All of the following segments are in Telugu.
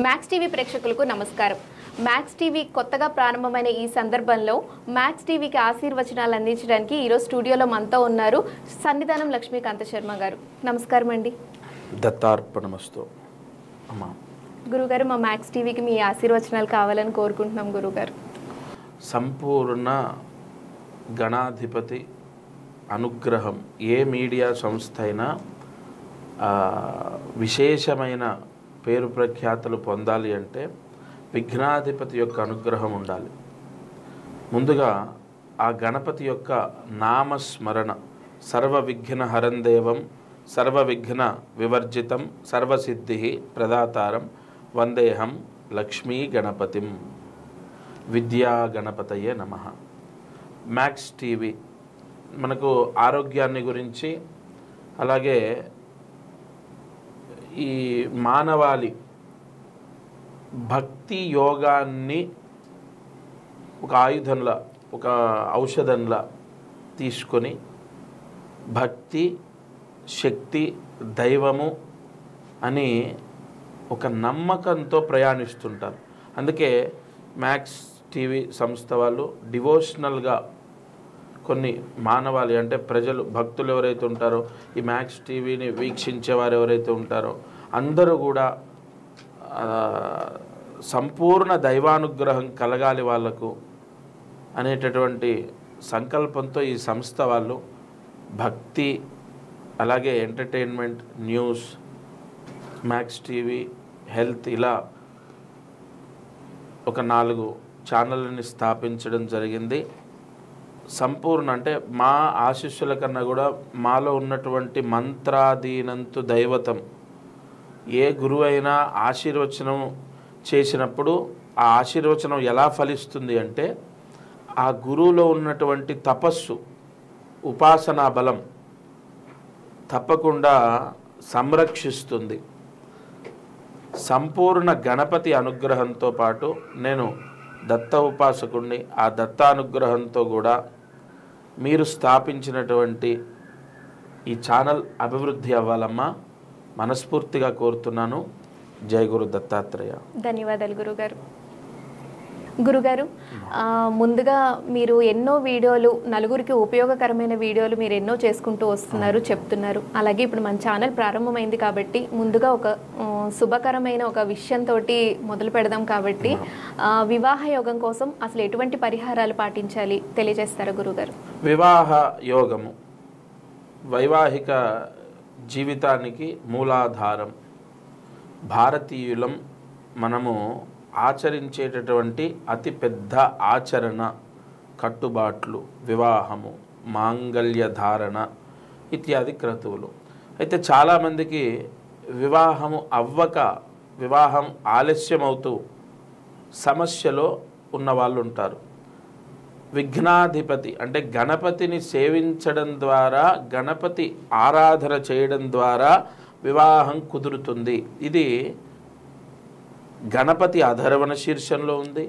మ్యాక్స్ టీవీ ప్రేక్షకులకు నమస్కారం. మ్యాక్స్ టీవీ కొత్తగా ప్రారంభమైన ఈ సందర్భంలో మ్యాక్స్ టీవీకి ఆశీర్వచనాలు అందించడానికి ఈరోజు స్టూడియోలో మనతో ఉన్నారు సన్నిధానం లక్ష్మీకాంత శర్మ గారు. నమస్కారం అండి. దత్తార్పణమస్తు. అమ్మా గురుగారు, మా మ్యాక్స్ టీవీకి మీ ఆశీర్వచనాలు కావాలని కోరుకుంటున్నాం గురుగారు. సంపూర్ణ గణాధిపతి అనుగ్రహం ఏ మీడియా సంస్థ అయినా విశేషమైన పేరు ప్రఖ్యాతులు పొందాలి అంటే విఘ్నాధిపతి యొక్క అనుగ్రహం ఉండాలి. ముందుగా ఆ గణపతి యొక్క నామస్మరణ, సర్వ విఘ్న హరందేవం సర్వ విఘ్న వివర్జితం సర్వసిద్ధి ప్రదాతారం వందేహం లక్ష్మీ గణపతిం. విద్యా గణపతయే నమః. మ్యాక్స్ టీవీ మనకు ఆరోగ్యాన్ని గురించి, అలాగే ఈ మానవాళి భక్తి యోగాన్ని ఒక ఆయుధంలా, ఒక ఔషధంలా తీసుకొని భక్తి, శక్తి, దైవము అని ఒక నమ్మకంతో ప్రయాణిస్తుంటారు. అందుకే మ్యాక్స్ టీవీ సంస్థ వాళ్ళు డివోషనల్గా కొన్ని మానవాళి అంటే ప్రజలు, భక్తులు ఎవరైతే ఉంటారో, ఈ మ్యాక్స్ టీవీని వీక్షించేవారు ఎవరైతే ఉంటారో అందరూ కూడా సంపూర్ణ దైవానుగ్రహం కలగాలి వాళ్లకు అనేటటువంటి సంకల్పంతో ఈ సంస్థ వాళ్ళు భక్తి, అలాగే entertainment, news, max TV, health ఇలా ఒక 4 ఛానళ్ళని స్థాపించడం జరిగింది. సంపూర్ణ అంటే మా ఆశీస్సుల కన్నా కూడా మాలో ఉన్నటువంటి మంత్రాధీనంతు దైవతం. ఏ గురువు అయినా ఆశీర్వచనం చేసినప్పుడు ఆ ఆశీర్వచనం ఎలా ఫలిస్తుంది అంటే ఆ గురువులో ఉన్నటువంటి తపస్సు, ఉపాసనా బలం తప్పకుండా సంరక్షిస్తుంది. సంపూర్ణ గణపతి అనుగ్రహంతో పాటు నేను దత్త ఉపాసకుడిని. ఆ దత్తానుగ్రహంతో కూడా మీరు స్థాపించినటువంటి ఈ ఛానల్ అభివృద్ధి అవ్వాలమ్మా మనస్ఫూర్తిగా కోరుతున్నాను. జై గురు దత్తాత్రేయ. ధన్యవాదాలు గురుగారు. గురుగారు, ముందుగా మీరు ఎన్నో వీడియోలు, నలుగురికి ఉపయోగకరమైన వీడియోలు మీరు ఎన్నో చేసుకుంటూ వస్తున్నారు, చెప్తున్నారు. అలాగే ఇప్పుడు మన ఛానల్ ప్రారంభమైంది కాబట్టి ముందుగా ఒక శుభకరమైన ఒక విషయంతో మొదలు పెడదాం. కాబట్టి వివాహ యోగం కోసం అసలు ఎటువంటి పరిహారాలు పాటించాలి తెలియజేస్తారా గురుగారు? వివాహ యోగము వైవాహిక జీవితానికి మూలాధారం. భారతీయులం మనము ఆచరించేటటువంటి అతిపెద్ద ఆచరణ, కట్టుబాట్లు వివాహము, మాంగళ్య ధారణ ఇత్యాది క్రతువులు. అయితే చాలామందికి వివాహము అవ్వక, వివాహం ఆలస్యమవుతూ సమస్యలో ఉన్నవాళ్ళు ఉంటారు. విఘ్నాధిపతి అంటే గణపతిని సేవించడం ద్వారా, గణపతి ఆరాధన చేయడం ద్వారా వివాహం కుదురుతుంది. ఇది గణపతి అధర్వణ శీర్షంలో ఉంది,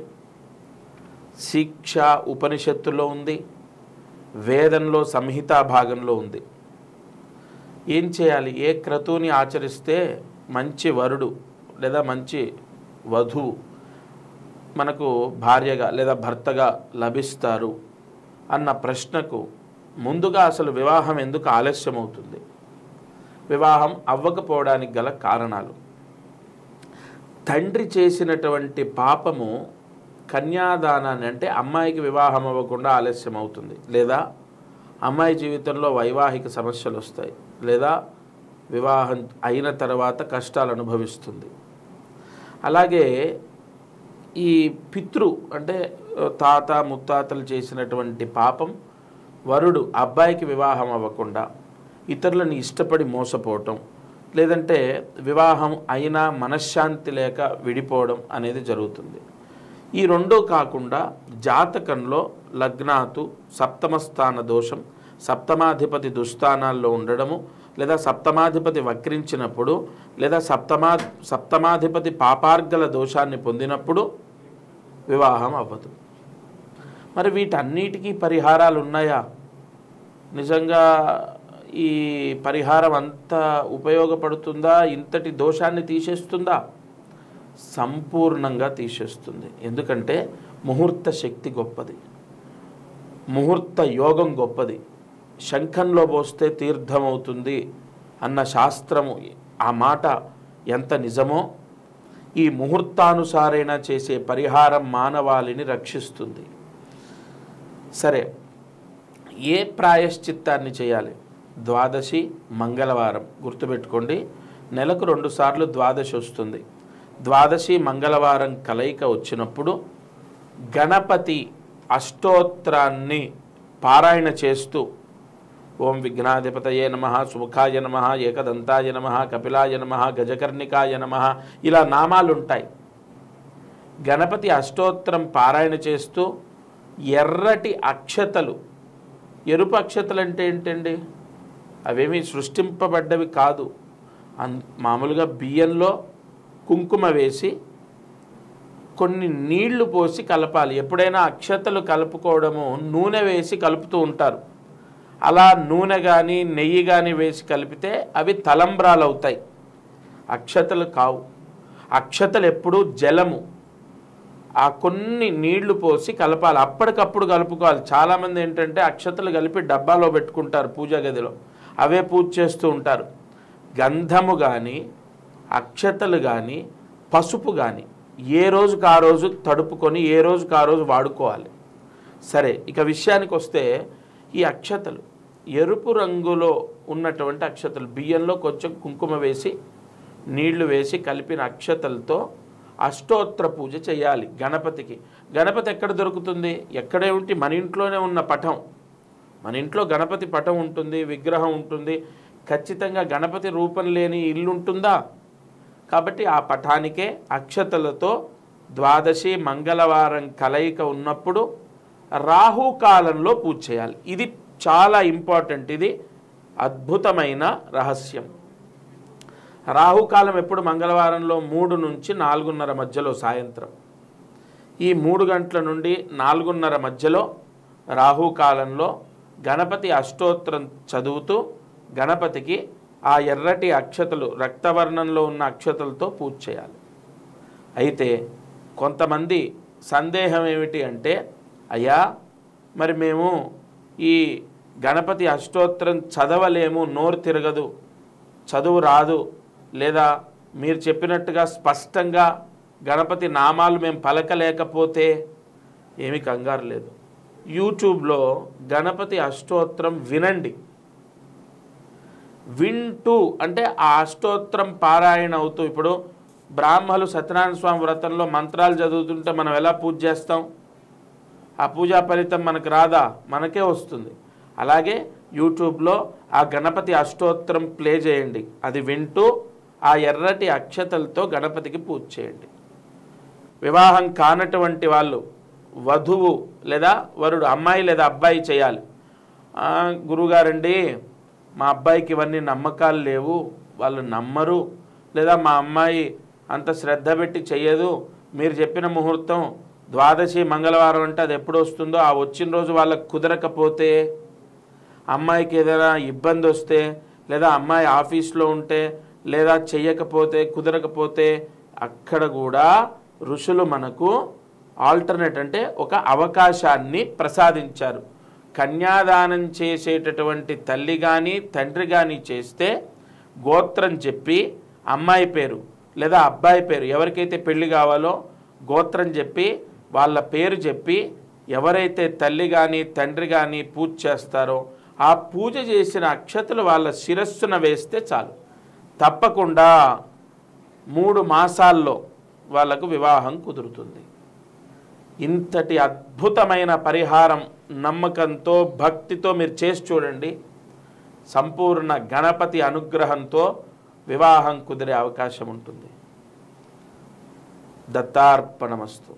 శిక్ష ఉపనిషత్తులో ఉంది, వేదంలో సంహితా భాగంలో ఉంది. ఏం చేయాలి? ఏ క్రతువుని ఆచరిస్తే మంచి వరుడు లేదా మంచి వధువు మనకు భార్యగా లేదా భర్తగా లభిస్తారు అన్న ప్రశ్నకు ముందుగా అసలు వివాహం ఎందుకు ఆలస్యం అవుతుంది, వివాహం అవ్వకపోవడానికి గల కారణాలు. తండ్రి చేసినటువంటి పాపము కన్యాదానాన్ని అంటే అమ్మాయికి వివాహం అవ్వకుండా ఆలస్యం అవుతుంది, లేదా అమ్మాయి జీవితంలో వైవాహిక సమస్యలు వస్తాయి, లేదా వివాహం అయిన తర్వాత కష్టాలు అనుభవిస్తుంది. అలాగే ఈ పితృ అంటే తాత ముత్తాతలు చేసినటువంటి పాపం వరుడు అబ్బాయికి వివాహం అవ్వకుండా ఇతరులను ఇష్టపడి మోసపోవటం, లేదంటే వివాహం అయినా మనశ్శాంతి లేక విడిపోవడం అనేది జరుగుతుంది. ఈ రెండో కాకుండా జాతకంలో లగ్నాతు సప్తమ స్థాన దోషం, సప్తమాధిపతి దుస్థానాల్లో ఉండడము, లేదా సప్తమాధిపతి వక్రించినప్పుడు, లేదా సప్తమాధిపతి పాపార్గల దోషాన్ని పొందినప్పుడు వివాహం అవ్వదు. మరి వీటన్నిటికీ పరిహారాలు ఉన్నాయా? నిజంగా ఈ పరిహారం అంత ఉపయోగపడుతుందా? ఇంతటి దోషాన్ని తీసేస్తుందా? సంపూర్ణంగా తీసేస్తుంది. ఎందుకంటే ముహూర్త శక్తి గొప్పది, ముహూర్త యోగం గొప్పది. శంఖంలో పోస్తే తీర్థం అవుతుంది అన్న శాస్త్రము, ఆ మాట ఎంత నిజమో ఈ ముహూర్తానుసారైన చేసే పరిహారం మానవాళిని రక్షిస్తుంది. సరే, ఏ ప్రాయశ్చిత్తాన్ని చేయాలి? ద్వాదశి మంగళవారం. గుర్తుపెట్టుకోండి, నెలకు 2 సార్లు ద్వాదశి వస్తుంది. ద్వాదశి మంగళవారం కలయిక వచ్చినప్పుడు గణపతి అష్టోత్తరాన్ని పారాయణ చేస్తూ ఓం విఘ్నాధిపతయే నమః, సుముఖాయ నమః, ఏకదంతాయ నమః, కపిలాయ నమః, గజకర్ణికాయ నమః, ఇలా నామాలు ఉంటాయి. గణపతి అష్టోత్తరం పారాయణ చేస్తూ ఎర్రటి అక్షతలు, ఎరుపు అక్షతలు అంటే ఏంటండి? అవేమీ సృష్టింపబడ్డవి కాదు. మామూలుగా బియ్యంలో కుంకుమ వేసి కొన్ని నీళ్లు పోసి కలపాలి. ఎప్పుడైనా అక్షతలు కలుపుకోవడము నూనె వేసి కలుపుతూ ఉంటారు. అలా నూనె కానీ నెయ్యి కానీ వేసి కలిపితే అవి తలంబ్రాలు అవుతాయి, అక్షతలు కావు. అక్షతలు ఎప్పుడూ జలము, ఆ కొన్ని నీళ్లు పోసి కలపాలి, అప్పటికప్పుడు కలుపుకోవాలి. చాలామంది ఏంటంటే అక్షతలు కలిపి డబ్బాలో పెట్టుకుంటారు పూజా గదిలో, అవే పూజ చేస్తూ ఉంటారు. గంధము కానీ అక్షతలు కానీ పసుపు కానీ ఏ రోజుకు ఆ రోజు తడుపుకొని ఏ రోజుకు ఆ రోజు వాడుకోవాలి. సరే, ఇక విషయానికి వస్తే ఈ అక్షతలు ఎరుపు రంగులో ఉన్నటువంటి అక్షతలు, బియ్యంలో కొంచెం కుంకుమ వేసి నీళ్లు వేసి కలిపిన అక్షతలతో అష్టోత్తర పూజ చేయాలి గణపతికి. గణపతి ఎక్కడ దొరుకుతుంది? ఎక్కడే ఉంటే మన ఇంట్లోనే ఉన్న పటం, మన ఇంట్లో గణపతి పటం ఉంటుంది, విగ్రహం ఉంటుంది. ఖచ్చితంగా గణపతి రూపం లేని ఇల్లు ఉంటుందా? కాబట్టి ఆ పటానికే అక్షతలతో ద్వాదశి మంగళవారం కలయిక ఉన్నప్పుడు రాహుకాలంలో పూజ చేయాలి. ఇది చాలా ఇంపార్టెంట్, ఇది అద్భుతమైన రహస్యం. రాహుకాలం ఎప్పుడు? మంగళవారంలో 3 నుంచి 4:30 మధ్యలో సాయంత్రం. ఈ 3 గంటల నుండి 4:30 మధ్యలో రాహుకాలంలో గణపతి అష్టోత్తరం చదువుతూ గణపతికి ఆ ఎర్రటి అక్షతలు, రక్తవర్ణంలో ఉన్న అక్షతలతో పూజ చేయాలి. అయితే కొంతమంది సందేహం ఏమిటి అంటే, అయ్యా మరి మేము ఈ గణపతి అష్టోత్తరం చదవలేము, నోరు తిరగదు, చదువు రాదు, లేదా మీరు చెప్పినట్టుగా స్పష్టంగా గణపతి నామాలు మేము పలకలేకపోతే ఏమీ కంగారు లేదు. యూట్యూబ్లో గణపతి అష్టోత్తరం వినండి. వింటూ అంటే ఆ అష్టోత్తరం పారాయణ అవుతూ, ఇప్పుడు బ్రాహ్మలు సత్యనారాయణ స్వామి వ్రతంలో మంత్రాలు చదువుతుంటే మనం ఎలా పూజ చేస్తాం? ఆ పూజా ఫలితం మనకు రాదా? మనకే వస్తుంది. అలాగే యూట్యూబ్లో ఆ గణపతి అష్టోత్తరం ప్లే చేయండి, అది వింటూ ఆ ఎర్రటి అక్షతలతో గణపతికి పూజ చేయండి. వివాహం కానటువంటి వాళ్ళు, వధువు లేదా వరుడు, అమ్మాయి లేదా అబ్బాయి చేయాలి. గురుగారండి మా అబ్బాయికి ఇవన్నీ నమ్మకాలు లేవు, వాళ్ళు నమ్మరు, లేదా మా అమ్మాయి అంత శ్రద్ధ పెట్టి చెయ్యదు, మీరు చెప్పిన ముహూర్తం ద్వాదశి మంగళవారం అంటే అది ఎప్పుడు వస్తుందో ఆ వచ్చిన రోజు వాళ్ళకు కుదరకపోతే, అమ్మాయికి ఏదైనా ఇబ్బంది వస్తే, లేదా అమ్మాయి ఆఫీస్లో ఉంటే, లేదా చెయ్యకపోతే కుదరకపోతే, అక్కడ కూడా ఋషులు మనకు ఆల్టర్నేట్ అంటే ఒక అవకాశాన్ని ప్రసాదించారు. కన్యాదానం చేసేటటువంటి తల్లి కానీ తండ్రి కానీ చేస్తే గోత్రం చెప్పి అమ్మాయి పేరు లేదా అబ్బాయి పేరు, ఎవరికైతే పెళ్లి కావాలో గోత్రం చెప్పి వాళ్ళ పేరు చెప్పి ఎవరైతే తల్లి కానీ తండ్రి కానీ పూజ చేస్తారో ఆ పూజ చేసిన అక్షతలు వాళ్ళ శిరస్సున వేస్తే చాలు, తప్పకుండా 3 మాసాల్లో వాళ్ళకు వివాహం కుదురుతుంది. ఇంతటి అద్భుతమైన పరిహారం నమ్మకంతో భక్తితో మీరు చేసి చూడండి. సంపూర్ణ గణపతి అనుగ్రహంతో వివాహం కుదిరే అవకాశం ఉంటుంది. దత్తార్పణమస్తు.